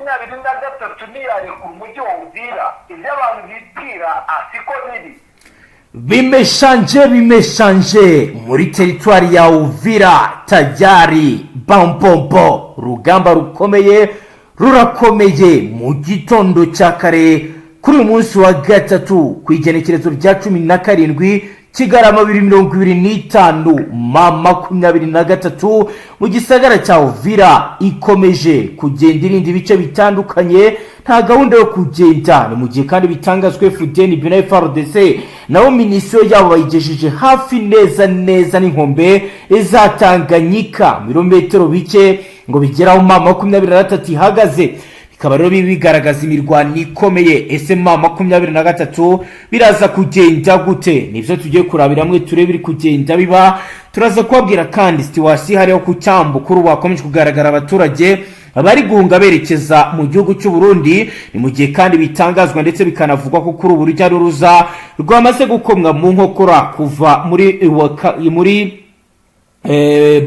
23 niyari ku mujyi wa Uvira ibyo abantu bibwira asiko biri bimeshanje muri teritwari ya Uvira tajari bampompo rugamba rukomeye rurakomeye mu gitondo cya kare kuri uyu munsi wa gatatu ku igenekerezo rya 17 Kigarama 2025 23 mu gisagara cya Uvira ikomeje kugenda irindi bice bitandukanye nta gahunda yo kugenda ni mu gihe kandi bitangazwe Fdnb na Fardc nawo minisitiri yabo bayigejeje hafi neza n'inkombe izatanganyika mirometero bike ngo bigeraho 23 ihagaze bikaba rero bigaragaza imirwano ikomeye. ese 23 biraza kugenda gute? Nivyo tugiye kurabira mwe turebe biri kugenda biba. Turaza kubabwira kandi situation hariho ku cyambu kuri wakomeje kugaragara abaturage bari guhunga berekeza mu gihugu cy'u Burundi. Ni mu gihe kandi bitangazwa ndetse bikanavugwa ko kuri ubu rujya ruza rwamaze gukomwa mu nkokora kuva muri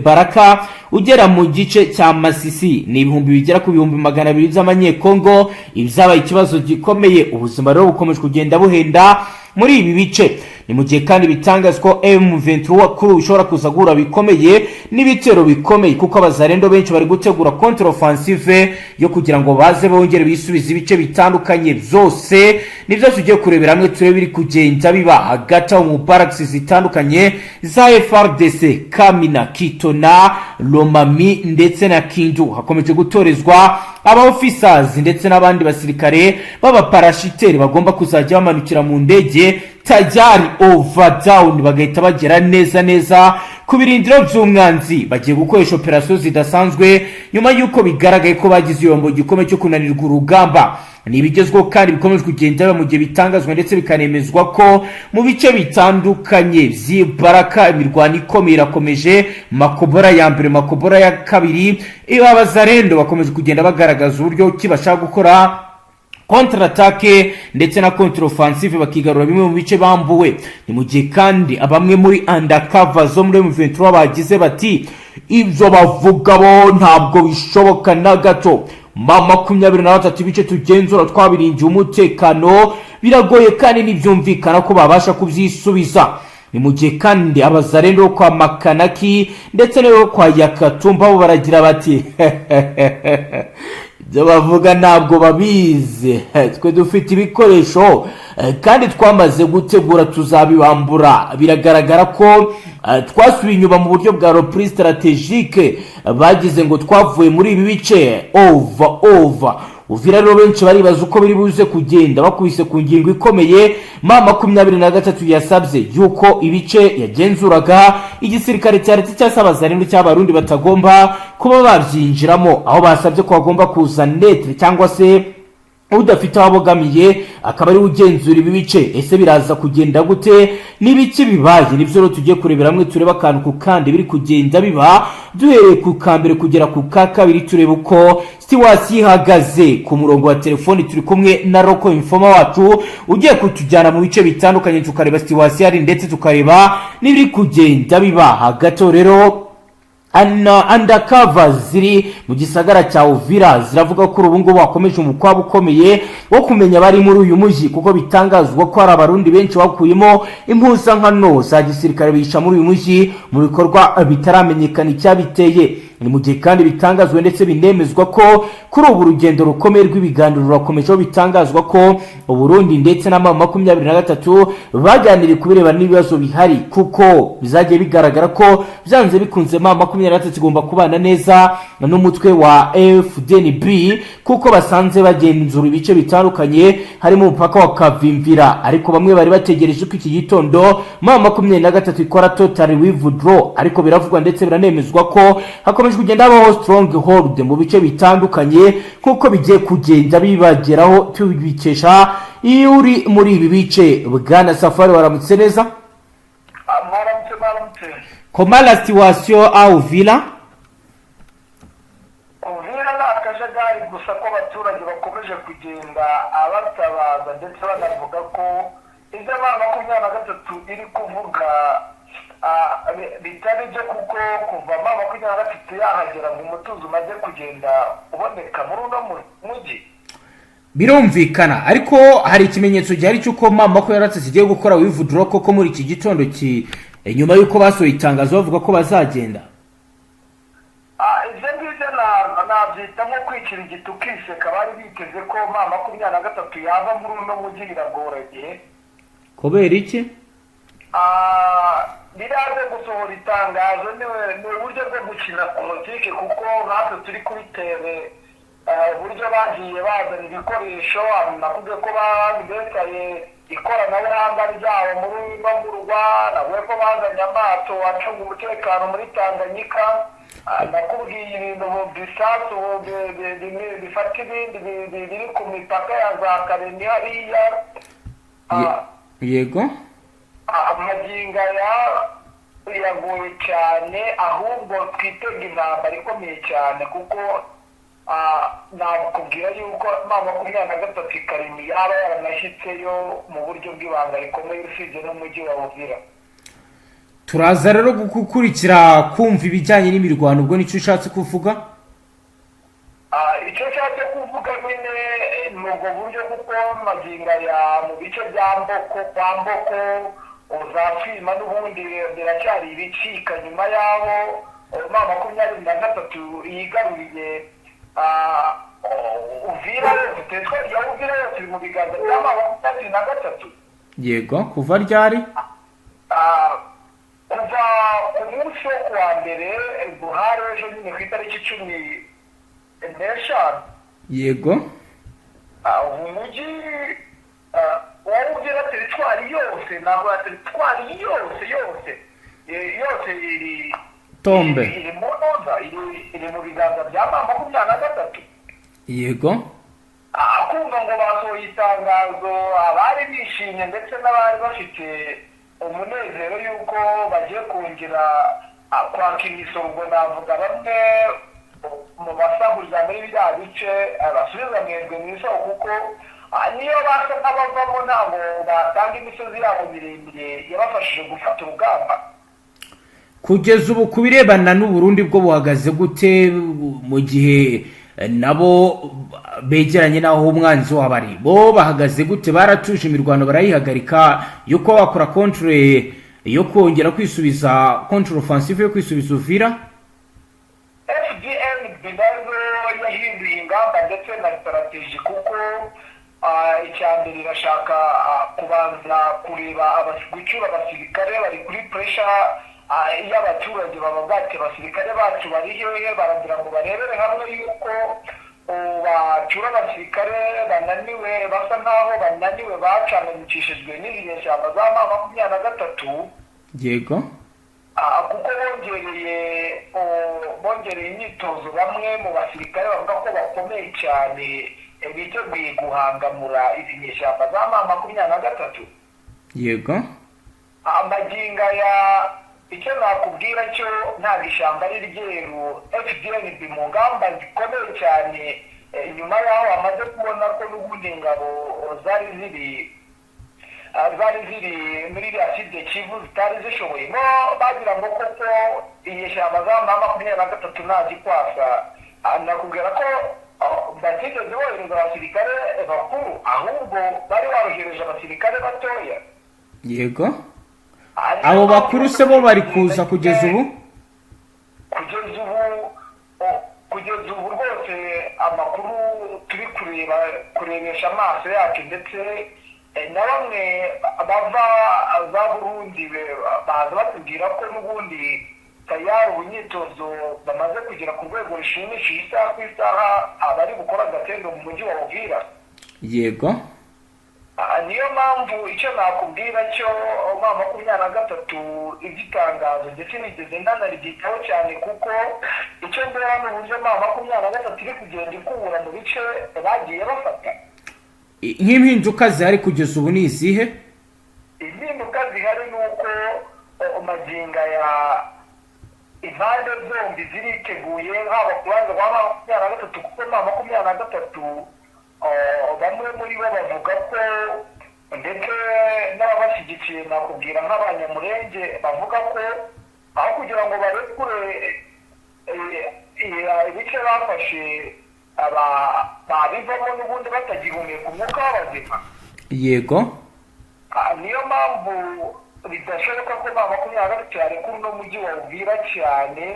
Baraka ugera mu gice cya Masisi ni ibihumbi bigera ku 200,000 z'amanyekongo. Ibyabaye ikibazo gikomeye, ubuzima rero bukomeje kugenda buhenda muri ibi bice. Ni mu gihe kandi bitangazwa ko M23 kuri ushobora kuzagura bikomeye n'ibitero bikomeye kuko abazarendo benshi bari gutegura contre offensive yo kugira ngo baze bongere bisubiza ibice bitandukanye byose. Nivyo tugiye kurebera hamwe turebe biri kugenda biba hagati mu barracks zitandukanye za Fardc, Kamina, Kitona, Lomami ndetse na Kindu. Hakomeje gutorezwa aba officers ndetse n'abandi basirikare baba parashiteri bagomba kuzajya bamanukira mu ndege tajari over down bagahita bagera neza ku birindiro by'umwanzi. Bagiye gukoresha operation zidasanzwe nyuma yuko bigaragaye ko bagize yombo gikomeye cyo kunanirwa urugamba. Ni bigezweho kandi bikomeje kugenda mu gihe bitangazwa ndetse bikanemezwa ko mu bice bitandukanye by'Ibaraka imirwano ikomeye irakomeje. Makobora ya mbere, Makobora ya kabiri, abazarendo bakomeje kugenda bagaragaza uburyo kibashaka gukora contre-attaque ndetse na contre-offensive bakigarura bimwe mu bice bambuwe. Ni mu gihe kandi abamwe muri undercover zo muri M23 bagize bati ibyo bavuga bo ntabwo bishoboka na gato. 23 bice tugenzura twabiringiye umutekano biragoye kandi nibyumvikana ko babasha kubyisubiza. Ni mu gihe kandi abazarendo kwa Makanaki ndetse no kwa Yakatumba bo baragira bati ibyo bavuga ntabwo babizi, twe dufite ibikoresho kandi twamaze gutegura tuzabibambura. Biragaragara ko twasubiye inyuma mu buryo bwa reprise stratégique bagize ngo twavuye muri ibi bice over. Uvira rero benshi baribaza uko biri buze kugenda bakubise ku ngingo ikomeye. 23 yasabye yuko ibice yagenzuraga igisirikare cya leta cyasabazarendo cy'abarundi batagomba kuba babyinjiramo, aho basabye ko bagomba kuza netre cyangwa se udafite abogamiye akaba ari ugenzura ibi bice. Ese biraza kugenda gute? Nibiki bibaye? Nivyo rero tugiye kurebera hamwe tureba akantu ku kandi biri kugenda biba, duhereye ku kambere kugera ku kabiri tureba uko situation ihagaze. Ku murongo wa telefoni turi kumwe na Roko Informa wacu ugiye kutujyana mu bice bitandukanye tukareba situation ari ndetse tukareba nibiri kugenda biba hagati rero. Undercover ziri mu gisagara cya Uvira ziravuga ko ubu ngubu bakomeje umukwabo ukomeye wo kumenya bari muri uyu mujyi kuko bitangazwa ko hari abarundi benshi bakuyemo impuzankano za gisirikare bisha muri uyu mujyi mu bikorwa bitaramenyekana icyabiteye. Ni mu gihe kandi bitangazwa ndetse binemezwa ko kuri ubu rugendo rukomeye rw'ibiganiro rurakomeje bitangazwa ko Burundi ndetse na 23 baganiriye kubireba n'ibibazo bihari kuko bizagiye bigaragara ko byanze bikunze 23 zigomba kubana neza n'umutwe wa Fdnb kuko basanze bagenzura ibice bitandukanye harimo umupaka wa Kavimvira, ariko bamwe bari bategereje ko iki gitondo 23 ikora total withdraw, ariko biravugwa ndetse biranemezwa ko hakomeje kugenda habaho stronghold mu bice bitandukanye kuko bigiye kugenda bibageraho tubikesha iyo uri muri ibi bice. Bwana Safari waramutse neza? Maramutse. Comment la situation à Uvira? Uvira nakajagari gusa ko abaturage bakomeje kugenda abatabaza ndetse banavuga ko ibyo 23 iri kuvuga bitari byo kuko kuva mama kugira ngo afite yahagera ngo umutuzo umaze kugenda uboneka muri uno mujyi. Birumvikana, ariko hari ikimenyetso gihari cy'uko mama ko yaratse kigiye gukora withdraw koko muri iki gitondo nyuma y'uko basohoye itangazo bavuga ko bazagenda. Ibyo ngibyo nabyita nko kwicira igitukiseka, bari biteze ko mama 23 yava muri uno mujyi biragoranye. Kubera iki? Biraje gusohora itangazo ni uburyo bwo gukina politike, kuko natwe turi kuri TV uburyo bagiye bazana ibikoresho, nakubwiye ko bambesaye ikoranabuhanga ryabo muri Murwa, nawe ko bazanye amato acunga umutekano muri Tanganyika, nakubwiye ibintu bisasu bifata ibindi biri ku mipaka ya za Kareni hariya. Yego, amaginga biragoye cyane, ahubwo twitega intambara ikomeye cyane, kuko nakubwira yuko mama 23 Karemi yaba yaranashyitseyo mu buryo bw'ibanga rikomeye usibye n'umujyi wa Uvira. Turaza rero gukurikira kumva ibijyanye n'imirwano, ubwo nicyo ushatse kuvuga? Icyo nshatse kuvuga nyine ni ubwo buryo, kuko maginga mu bice bya Mboko uzafima n'ubundi biracyari ibicika nyuma yaho mama 23 yigaruriye Uvira yose, twari ya Uvira yose mu biganza bya mama 23. Yego, kuva ryari? Kuva ku munsi wo kuwa mbere Buhari ejo nyine ku itariki 15. Yego. Umujyi wa Uvira teritwari yose, ntabwo teritwari yose iri Tombe. Iri mu biganza bya mama 23. Yego. Akumva ngo basohoye itangazo, abari bishimye ndetse n'abari bafite umunezero yuko bagiye kongera kwaka imisoro, ubwo navuga bamwe mu basahuriza muri biriya bice basubiza mwebwe mu isoko, kuko niyo basa n'abavamo ntabwo batanga imisozi yabo miremire yabafashije gufata urugamba. Kugeza ubu ku birebana n'u Burundi bwo buhagaze gute, mu gihe nabo begeranye naho umwanzi wabari bo bahagaze gute? Baratuje imirwano barayihagarika yuko bakora contre yo kongera kwisubiza contre offensive yo kwisubiza Uvira. Fdnb bibazo yahinduye ingamba ndetse na strategy, kuko icyambere irashaka kubanza kureba gucyura abasirikare bari kuri pressure y'abaturage, baba bati abasirikare bacu bari hehe, baragira ngo barebere hamwe yuko bacyura abasirikare bananiwe, basa nkaho bananiwe, bacanganyikishijwe n'ibinyeshyamba za mama 23. Yego. Kuko bongereye imyitozo bamwe mu basirikare bavuga ko bakomeye cyane biteguye guhangamura ibinyeshyamba za mama 23. Yego. Amaginga icyo nakubwira cyo nta ishyamba ari ryeru, FDNB mu ngamba zikomeye cyane, nyuma yaho amaze kubona ko n'ubundi ngabo zari ziri muri aside Kivu zitari zishoboye, no bagira ngo koko inyeshyamba za mama 23 ntazikwasa. Nakubwira ko batigeze bohereza abasirikare bakuru, ahubwo bari barohereje abasirikare batoya. Yego. Abo bakuru se bo bari kuza kugeza ubu? Kugeza ubu rwose amakuru turi kurebesha amaso yacu, ndetse na bamwe bava za Burundi baza batubwira ko n'ubundi tayari ubunyitozo bamaze kugera ku rwego rushimishije, isaha ku isaha abari gukora agatendo mu mujyi wa Uvira. Yego. Niyo mpamvu icyo nakubwira cyo mama 23 igitangazo ndetse nigeze ndanarigitaho cyane, kuko icyo mbera n'uburyo mama 23 iri kugenda ikubura mu bice bagiye bafata. Nk'impinduka zihari kugeza ubu ni izihe? Impinduka zihari ni uko maginga impande zombi ziriteguye, haba ku ruhande rwa mama 23, kuko mama 23 bamwe muri bo bavuga ko ndetse n'ababashyigikiye bafashe nakubwira nk'abanyamurenge bavuga ko aho kugira ngo barekure ibice bafashe babivamo n'ubundi batagihumeka umwuka w'abazima. Yego. Niyo mpamvu bidashoboka ko M23 yarekura uno mujyi wa Uvira cyane,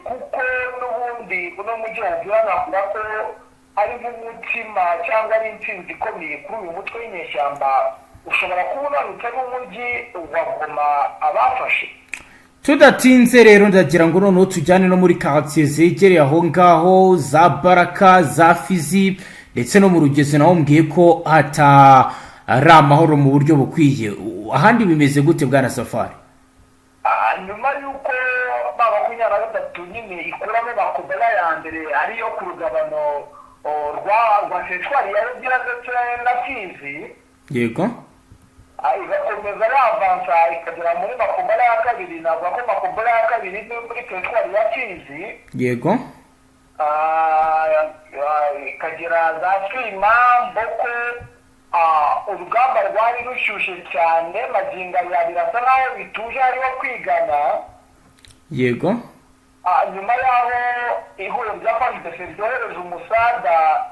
kuko n'ubundi uno mujyi wa Uvira navuga ko ari nk'umutima cyangwa ari intsinzi ikomeye kuri uyu mutwe w'inyeshyamba ushobora kubona utari umujyi wa Goma abafashe. Tudatinze rero ndagira ngo noneho tujyane no muri quartier zegereye aho ngaho za Baraka, za Fizi ndetse no mu Rugezi naho mbwiye ko ari amahoro mu buryo bukwiye. Ahandi bimeze gute bwana Safari? Nyuma yuko M23 nyine ikuramo bakobera ya mbere ariyo ku rugabano rwa teritwari ya Uvira ndetse na Fizi. Yego. Igakomeza yavansa ikagera muri makumbara ya kabiri, navuga ko makumbara ya kabiri ni muri teritwari ya Fizi. Yego. Ikagera za Twima, Mboko. Urugamba rwari rushyushye cyane, magingo ya birasa naho bituje hariho kwigana. Yego. Nyuma yaho ihuriro rya Fardc ryohereje umusada,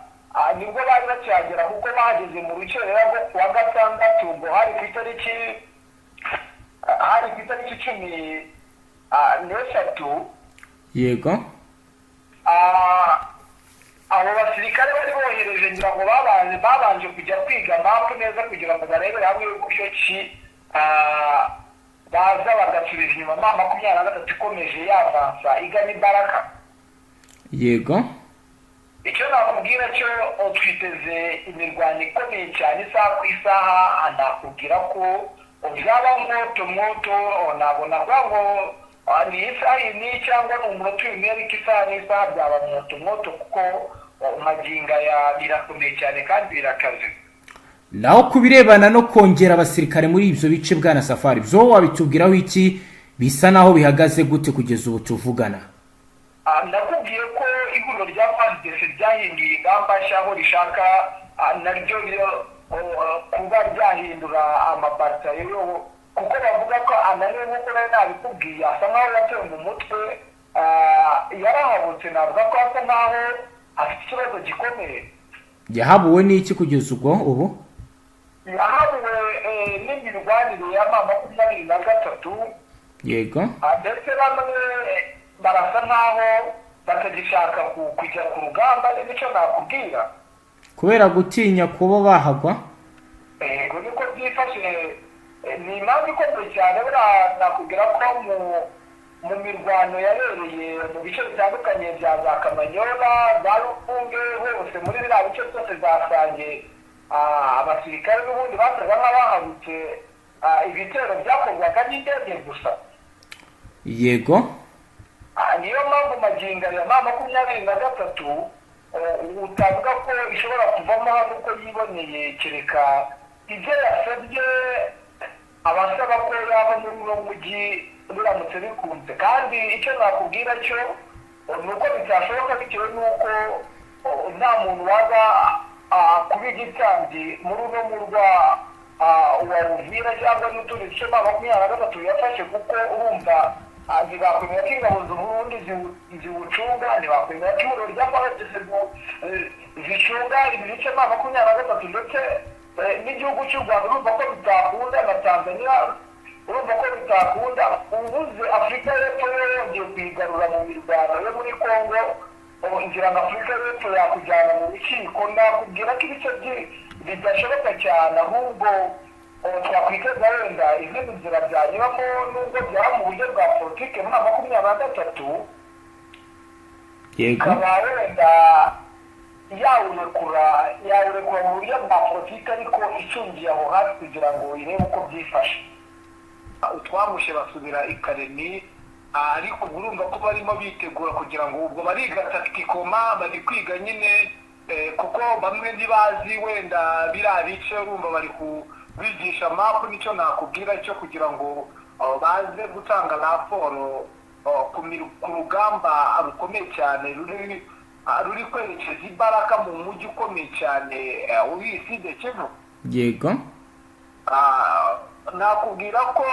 nibwo bari bacyagera kuko bahageze mu rukerera rwo kuwa gatandatu, ngo hari ku itariki 13. Yego. Abo basirikare bari bohereje ngira ngo babanje kujya kwiga mapu neza kugira ngo barebere hamwe uburyo ki baza bagasubiza inyuma M23 ikomeje yavansa igana Baraka. Yego. Icyo nakubwira cyo twiteze imirwano ikomeye cyane isaha ku isaha, nakubwira ko uzaba mwoto nabona ngo ni isaha ni cyangwa ni umunota umwe, ariko isaha n'isaha byaba mwoto kuko maginga ya birakomeye cyane kandi birakaze. Naho kubirebana no kongera abasirikare muri ibyo bice bwana Safari, byo wabitubwiraho iki? Bisa naho bihagaze gute kugeza ubu tuvugana? Nakubwiye ko ihuriro rya Fardc ryahinduye ingamba nshya aho rishaka naryo kuba ryahindura amabatayo, kuko bavuga ko ananiwe nk'uko nari nabikubwiye, asa nkaho yatewe mu mutwe, yarahabutse. navuga ko asa nkaho afite ikibazo gikomeye. Yahabuwe n'iki kugeza ubwo ubu? Yahabuwe n'imirwanire ya M23. Yego. Ndetse bamwe barasa nkaho batagishaka kujya ku rugamba, nicyo nakubwira. Kubera gutinya kuba bahagwa? Ngo niko byifashe. Ni impamvu ikomeye cyane. Nakubwira ko mu mirwano yabereye mu bice bitandukanye bya za Kamanyola, za Rufunge, hose muri biriya bice byose zasange abasirikare n'ubundi basaga nk'abahabutse ibitero byakorwaga n'indege gusa. Yego. Niyo mpamvu magingo ya M23 utavuga ko ishobora kuvamo hano uko yiboneye, kereka ibyo yasabye abasaba ko yava muri uno mujyi biramutse bikunze. kandi icyo nakubwira cyo ni uko bitashoboka bitewe n'uko nta muntu waza kuba igitambyi muri uno murwa wa Uvira cyangwa n'utundi duce M23 yafashe, kuko urumva ntibakwemera ko ingabo z'Uburundi ziwucunga, ntibakwemera ko ihuriro rya Fardc zicunga ibi bice M23, ndetse n'igihugu cy'u Rwanda urumva ko bitakunda, na Tanzania urumva ko bitakunda. Ubuze Afurika y'Epfo yongeye kwigarura mu mirwano yo muri Congo, ngira ngo Afurika y'Epfo yakujyana mu rukiko. Nakubwira ko ibice bidashoboka cyane, ahubwo twakwiteza wenda izindi nzira byanyuramo, nubwo byaba mu buryo bwa politike M23. Yego. Ikaba wenda yawurekura mu buryo bwa politike, ariko icungiye aho hasi kugira ngo irebe uko byifashe. Utwamushe basubira ikaremi, ariko urumva ko barimo bitegura kugira ngo ubwo bariga taktikoma, bari kwiga nyine, kuko bamwe ntibazi wenda biriya bice, urumva bari kubigisha mapu. nicyo nakubwira cyo kugira ngo baze gutanga raporo ku rugamba rukomeye cyane ruri kwerekeza Baraka mu mujyi ukomeye cyane w'Iside Kivu. Yego. nakubwira ko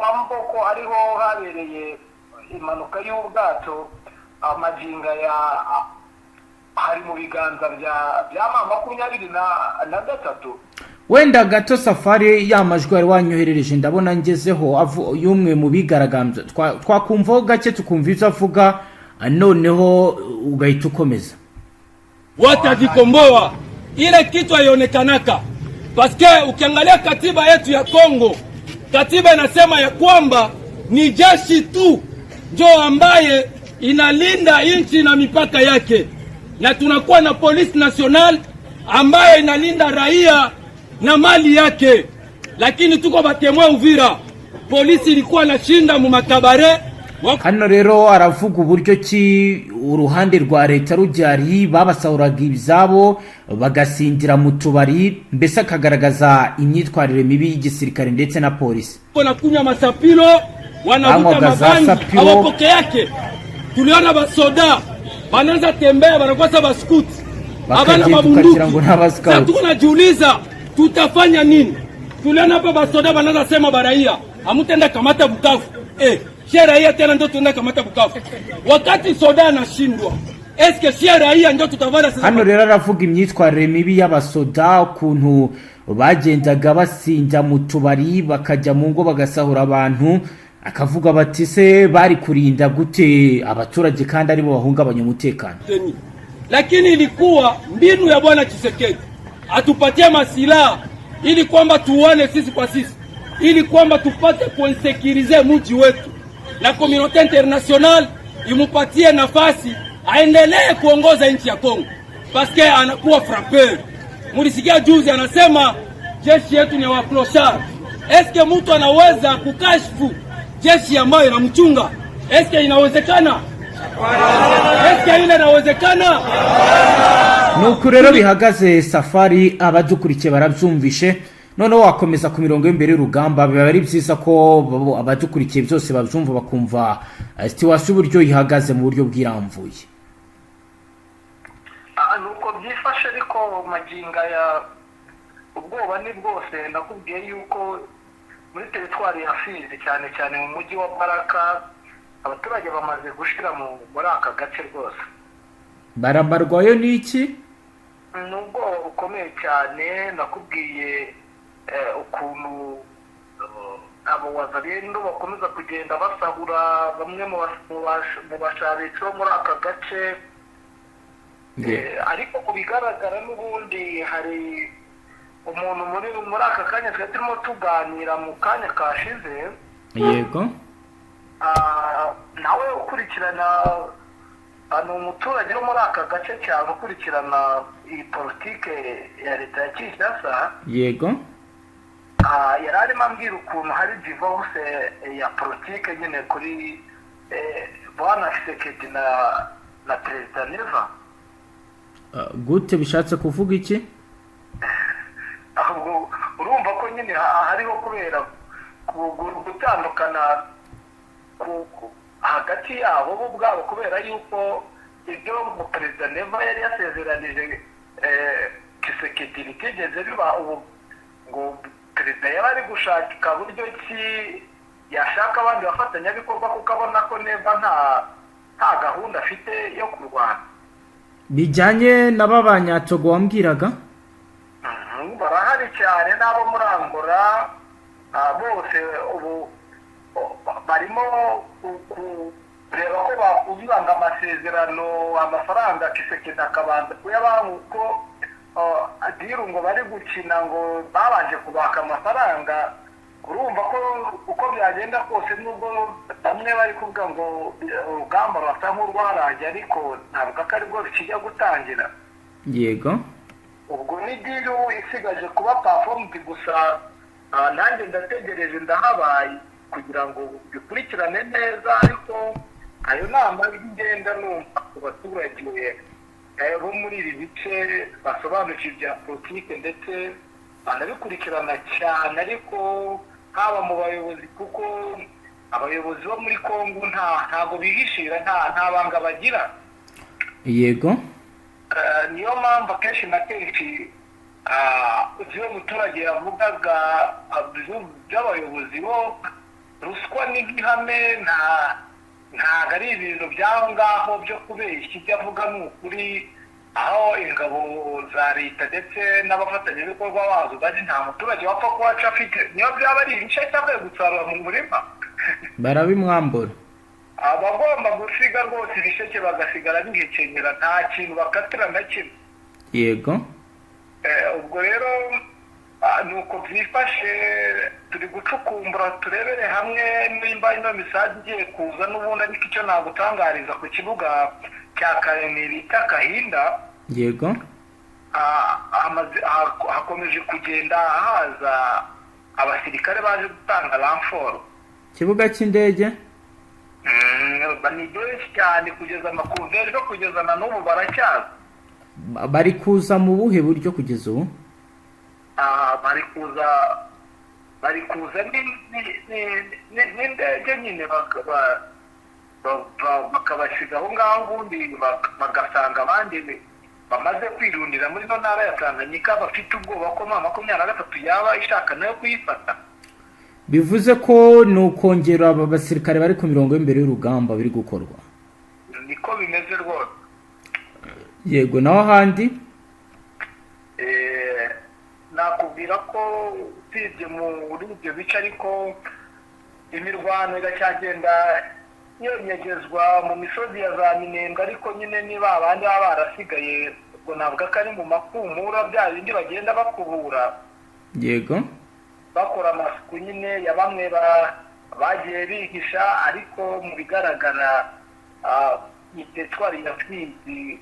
Mamboko ariho habereye impanuka y'ubwato amaginga ya hari mu biganza bya mama 23. Wenda gato Safari yamajwi ari wanyoherereje ndabona ngezeho yumwe mu bigaragambye twakumvaho gake tukumva ivyo avuga noneho ugahita ukomeza. Watajikomboa ile kitu haionekanaka paske ukiangalia katiba yetu ya Kongo, katiba inasema ya kwamba ni jeshi tu ndio ambaye inalinda nchi na mipaka yake, na tunakuwa na polisi national ambaye inalinda raia na mali yake. Lakini tuko batemwe Uvira, polisi ilikuwa nashinda mu makabare. Hano rero aravuga uburyo ki uruhande rwa leta rujyari babasahuraga ibizabo bagasindira mu tubari, mbese akagaragaza imyitwarire mibi y'igisirikare ndetse na polisi. Kuna kunywa masapilo, wanavuta mabangi awapoke yake. Tuliona basoda bananza tembea banakosa baskuti abana mabunduki. Sasa tunajiuliza tutafanya nini? Tuliona hapa basoda bananza sema baraia amutenda kamata Bukavu. Raia tena ndio tunaenda kamata Bukavu. Wakati soda anashindwa, eske raia ndio tutavana sasa? Hano rero aravuga imyitwarire mibi y'abasoda, ukuntu bagendaga basinja mu tubari bakajya mu ngo bagasahura abantu, akavuga bati se bari kurinda gute abaturage kandi ari bo bahungabanya umutekano. Lakini ilikuwa mbinu ya bwana Tshisekedi atupatie masilaha ili kwamba tuone sisi kwa sisi, ili kwamba tupate kuinsekirize mji wetu, na community international imupatie nafasi aendelee kuongoza nchi ya Kongo paske anakuwa frappeur. Mulisikia juzi anasema jeshi yetu ni wa clochard. Eske mtu anaweza kukashfu jeshi ambayo inamchunga? Eske inawezekana? Eske ile inawezekana? Nuko rero bihagaze Safari, abadukurikiye barabyumvishe. Noneho wakomeza ku mirongo y'imbere y'urugamba, biba ari byiza ko abadukurikiye byose babyumva bakumva situation uburyo ihagaze mu buryo bwiramvuye. Nuko byifashe ariko maginga ya ubwoba ni bwose. Nakubwiye yuko muri teritwari ya Fizi cyane cyane mu mujyi wa Baraka abaturage bamaze gushira muri aka gace rwose. Barabarwayo n'iki? Nubwo ukomeye cyane. Nakubwiye ukuntu abo wazarendo bakomeza kugenda basahura bamwe mu bashabitsi bo muri aka gace. Ariko kubigaragara n'ubundi hari umuntu muri aka kanya turimo tuganira mu kanya kashize. Yego. Nawe ukurikirana umuturage wo muri aka gace cyane ukurikirana iyi politike ya leta ya Kinshasa. Yego. Yari arimo ambwira ukuntu hari divorce ya politike nyine kuri bwana Tshisekedi na Perezida Neva. Gute bishatse kuvuga iki? Urumva ko nyine hariho kubera gutandukana hagati yabo bo ubwabo, kubera yuko ibyo Perezida Neva yari yasezeranije Tshisekedi bitigeze biba. Ubu ngo Perezida yaba ari gushaka buryo ki yashaka abandi bafatanyabikorwa kuko abona ko Neva nta gahunda afite yo kurwana. Bijyanye n'ababanyatogo wambwiraga? Barahari cyane n'abo muri Angola bose ubu barimo kureba ko bakuzanga amasezerano, amafaranga Tshisekedi akabanza kuyabaha uko adiru ngo bari gukina ngo babanje kubaka amafaranga. Urumva ko uko byagenda kose nubwo bamwe bari kuvuga ngo urugamba rwasa nk'urwarangiye ariko ntabwo ko aribwo rukijya gutangira. Yego. Ubwo ni diru isigaje kuba platform gusa. Nanjye ndategereje ndahabaye kugira ngo bikurikirane neza, ariko ayo nama y'ingenda numva ku baturage bo muri ibi bice basobanukira ibya politike ndetse banabikurikirana cyane, ariko haba mu bayobozi, kuko abayobozi bo muri Kongo ntago bihishira, nta banga bagira. Yego. Niyo mpamvu akenshi na kenshi ibyo umuturage yavugaga by'abayobozi bo ruswa n'ihame ntabwo ari ibintu by'aho ngaho byo kubeshya ibyo avuga ni ukuri, aho ingabo za leta ndetse n'abafatanyabikorwa bazo bari nta muturage wapfa kuhaca afite, niyo byaba ari ibice cyangwa gusarura mu murima barabimwambura. abagomba gusiga rwose ibisheke bagasigara bihekenyera, nta kintu bakatira na kimwe. Yego. Ubwo rero nuko byifashe, turi gucukumbura turebere hamwe nimba ino misaje igiye kuza n'ubundi, ariko icyo nagutangariza ku kibuga cya Karemi bita Gahunda. Yego. hakomeje kugenda haza abasirikare baje gutanga ramforo. Kibuga cy'indege ni benshi cyane kugeza amakuru ejo kugeza na n'ubu baracyaza. Bari kuza mu buhe buryo kugeza ubu? bari kuza n'indege nyine bakabasiga aho ngaho, ubundi bagasanga abandi bamaze kwirundira muri no ntara ya Tanganyika bafite ubwoba ko 23 yaba ishaka nayo kuyifata. Bivuze ko ni ukongera aba basirikare bari ku mirongo y'imbere y'urugamba biri gukorwa. Niko bimeze rwose. Yego. Naho handi nakubwira ko usibye muri ibyo bice ariko imirwano iracyagenda yonyegezwa mu misozi ya za Minembwe, ariko nyine niba abandi baba barasigaye ubwo navuga ko ari mu makumura bya bindi bagenda bakubura. Yego. Bakora amasuku nyine ya bamwe bagiye bihisha, ariko mu bigaragara itwari ya Fizi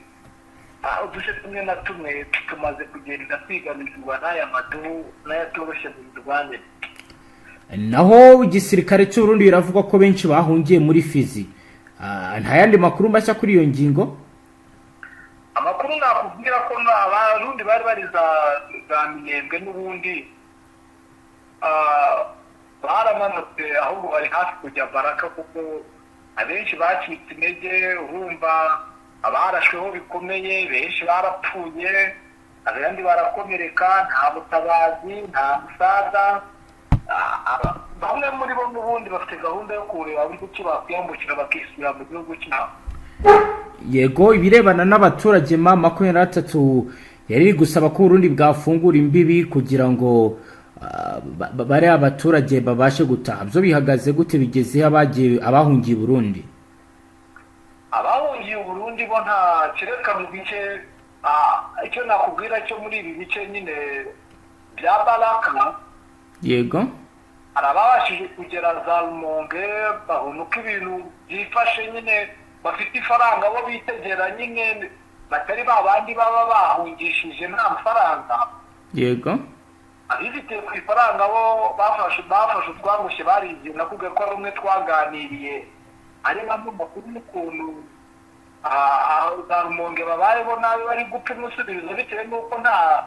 uduce tumwe na tumwe tumaze kugenda twiganirwa n'aya madu n'ayatoroshye mu mirwanire. Naho igisirikare cy'u Burundi biravuga ko benshi bahungiye muri Fizi. Nta yandi makuru mashya kuri iyo ngingo? Amakuru nakubwira ko abarundi bari za Minembwe n'ubundi baramanutse, ahubwo bari hafi kujya Baraka kuko abenshi bacitse intege. Urumva abarashweho bikomeye, benshi barapfuye, abandi barakomereka, nta butabazi, nta musaza. Bamwe muri bo n'ubundi bafite gahunda yo kureba buryo ki bakwiyambukira bakisubira mu gihugu cyabo. Yego. Ibirebana n'abaturage 23 yari gusaba ko Burundi bwafungura imbibi kugira ngo bari abaturage babashe gutaha. Byo bihagaze gute, bigeze abahungiye Burundi? Abahungiye Burundi bo nta kireka mu bice, icyo nakubwira cyo muri ibi bice nyine bya Baraka. Yego. Arabashije kugera za Rumonge, babona uko ibintu byifashe nyine, bafite ifaranga bo bitegera nyine, batari babandi baba bahungishije nta mafaranga. Yego. Abifite ku ifaranga bo bafashe utwamushye barigiye, nakubwiye ko rumwe twaganiriye ari nabwo makuru n'ukuntu za Rumonge babayeho nabi, bari gupfa umusubirizo bitewe n'uko nta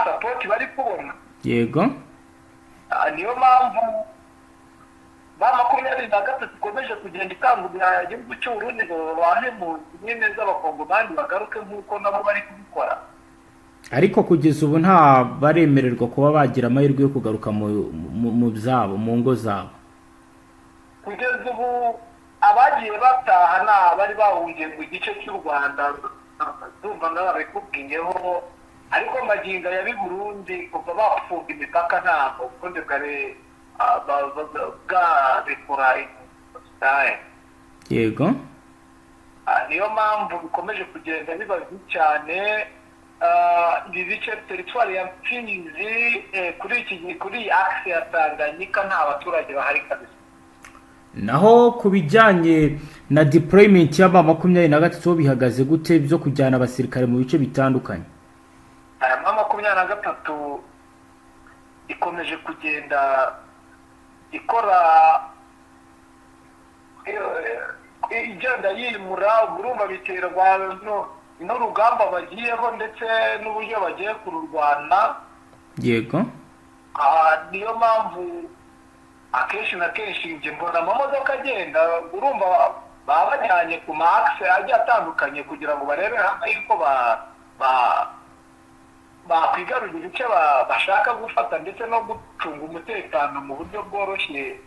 sapoti bari kubona. Yego. Niyo mpamvu 23 ikomeje kugenda ikangurira igihugu cy'u Burundi ngo bahe mu nyine z'abakongomani bagaruke nk'uko nabo bari kubikora. Ariko kugeza ubu nta baremererwa kuba bagira amahirwe yo kugaruka mu byabo, mu ngo zabo. Kugeza ubu abagiye bataha bari bahungiye mu gice cy'u Rwanda, ndumva nababikubwiyeho, ariko magingo ya Burundi kuva bafunga imipaka ntabwo ubundi bwari bwarekura imitahe. Yego. Niyo mpamvu bikomeje kugenda biba bibi cyane. Ibi bice teritwari ya Fizi kuri axe ya Tanganyika nta baturage bahari kabisa. Naho kubijyanye na deployment y'aba 23 bihagaze gute byo kujyana abasirikare mu bice bitandukanye? Aya 23 ikomeje kugenda ikora igenda yimura, urumva biterwa n'urugamba bagiyeho ndetse n'uburyo bagiye kururwana. Yego. Niyo mpamvu akenshi na kenshi nje mbona amamodoka agenda, urumva baba bajyanye ku maakse agiye atandukanye kugira ngo barebe hamwe yuko bakwigarurira ibice bashaka gufata ndetse no gucunga umutekano mu buryo bworoshye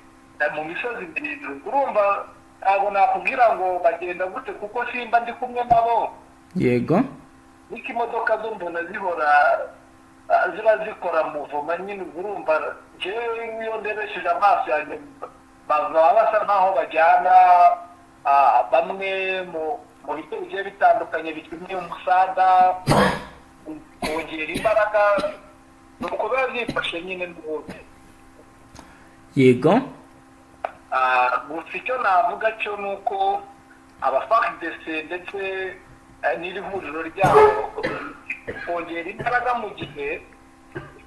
mu misozi miremire. Urumva ntabwo nakubwira ngo bagenda gute kuko simba ndi kumwe nabo. Yego. Niko imodoka zo mbona zihora ziba zikora muvoma nyine. Urumva jewe niyo ndebesheje amaso yanjye baba basa nkaho bajyana bamwe mu bice bigiye bitandukanye bitumye umusaga kongera imbaraga nuko biba byifashe nyine n'ubundi. Yego. Gusa icyo navuga cyo ni uko Fardc ndetse n'iri huriro ryabo kongera imbaraga mu gihe.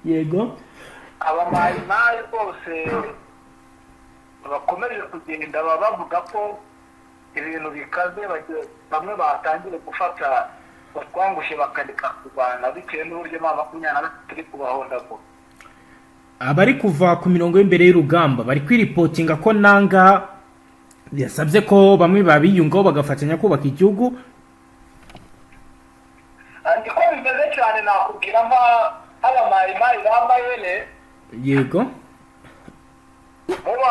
Yego. Abamayimayi bose bakomeje kugenda bavuga ko ibintu bikaze, bamwe batangiye gufata utwangushe bakareka kurwana bitewe n'uburyo M23 turi kubahondagura. Abari kuva ku mirongo y'imbere y'urugamba bari kwiripotinga ko nanga yasabye ko bamwe babiyungaho bagafatanya kubaka igihugu. Ndiko bimeze cyane nakubwira abamayimayi bambayene. Yego. Muba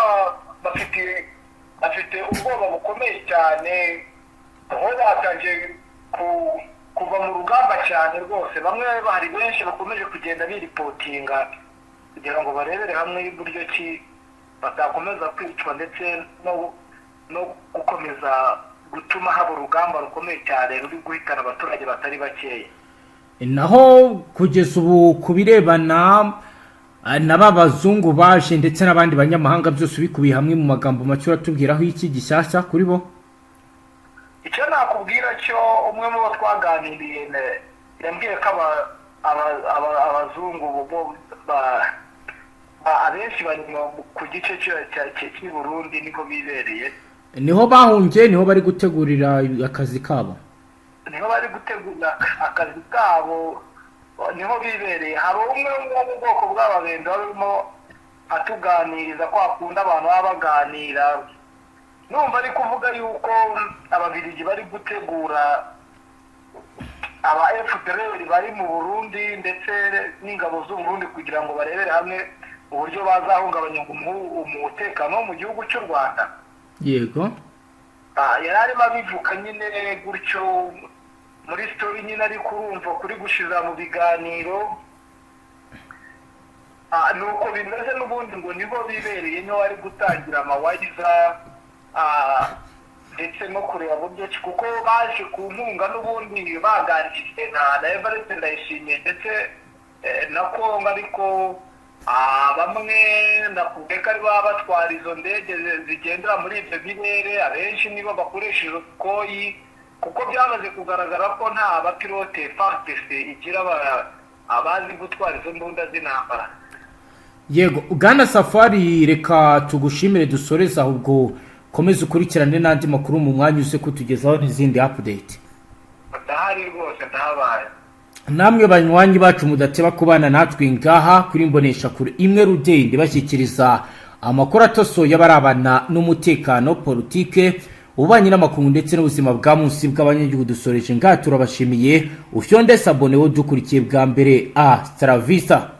bafite ubwoba bukomeye cyane, aho batangiye kuva mu rugamba cyane rwose. Bamwe bari benshi bakomeje kugenda biripotinga kugira ngo barebere hamwe uburyo ki batakomeza kwicwa ndetse no gukomeza gutuma haba urugamba rukomeye cyane ruri guhitana abaturage batari bakeya. Naho kugeza ubu kubirebana n'abazungu baje ndetse n'abandi banyamahanga byose bikubiye hamwe mu magambo make uratubwiraho iki gishyashya kuri bo? Icyo nakubwira cyo umwe mu bo twaganiriye yambwiye ko abazungu bo abenshi bari ku gice cy'i Burundi niho bibereye. Niho bahungiye, niho bari gutegurira akazi kabo. Niho bari gutegura akazi kabo, niho bibereye. Hari umwe mu bwoko bw'ababendo barimo atuganiriza ko akunda abantu baba baganira. Numva ari kuvuga yuko ababiligi bari gutegura aba FDLR bari mu Burundi ndetse n'ingabo z'u Burundi kugira ngo barebere hamwe uburyo bazahungabanya umutekano mu gihugu cy'u Rwanda. Yego. Yari arimo abivuka nyine gutyo muri story nyine ari kurumva kuri gushiza mu biganiro. Nuko bimeze n'ubundi ngo nibo bibereye niho ari gutangira amawayiza ndetse no kureba buryo ki kuko baje ku nkunga n'ubundi baganiriye na Everest ndayishimiye ndetse na Kongo, ariko bamwe ndakubwiye ko ari batwara izo ndege zigendera muri ibyo birere. Abenshi nibo bakoresha izo koyi kuko byamaze kugaragara ko nta bapilote Fardc igira abazi gutwara izo mbunda z'intambara. Yego, Uganda Safari, reka tugushimire dusoreza ahubwo komeza ukurikirane n'andi makuru mu mwanya uze kutugezaho n'izindi update. Ndahari rwose, ndahabaye. Namwe banywanyi bacu mudateba kubana natwe ngaha kuri mbonesha kure imwe rudende bashyikiriza amakuru atosoye y'abarabana n'umutekano, politique, ububanyi n'amakungu ndetse n'ubuzima bwa munsi bw'abanyagihugu. Dusoreje ngaha turabashimiye. Ufyonde sabone wo dukurikiye bwa mbere. Stravista.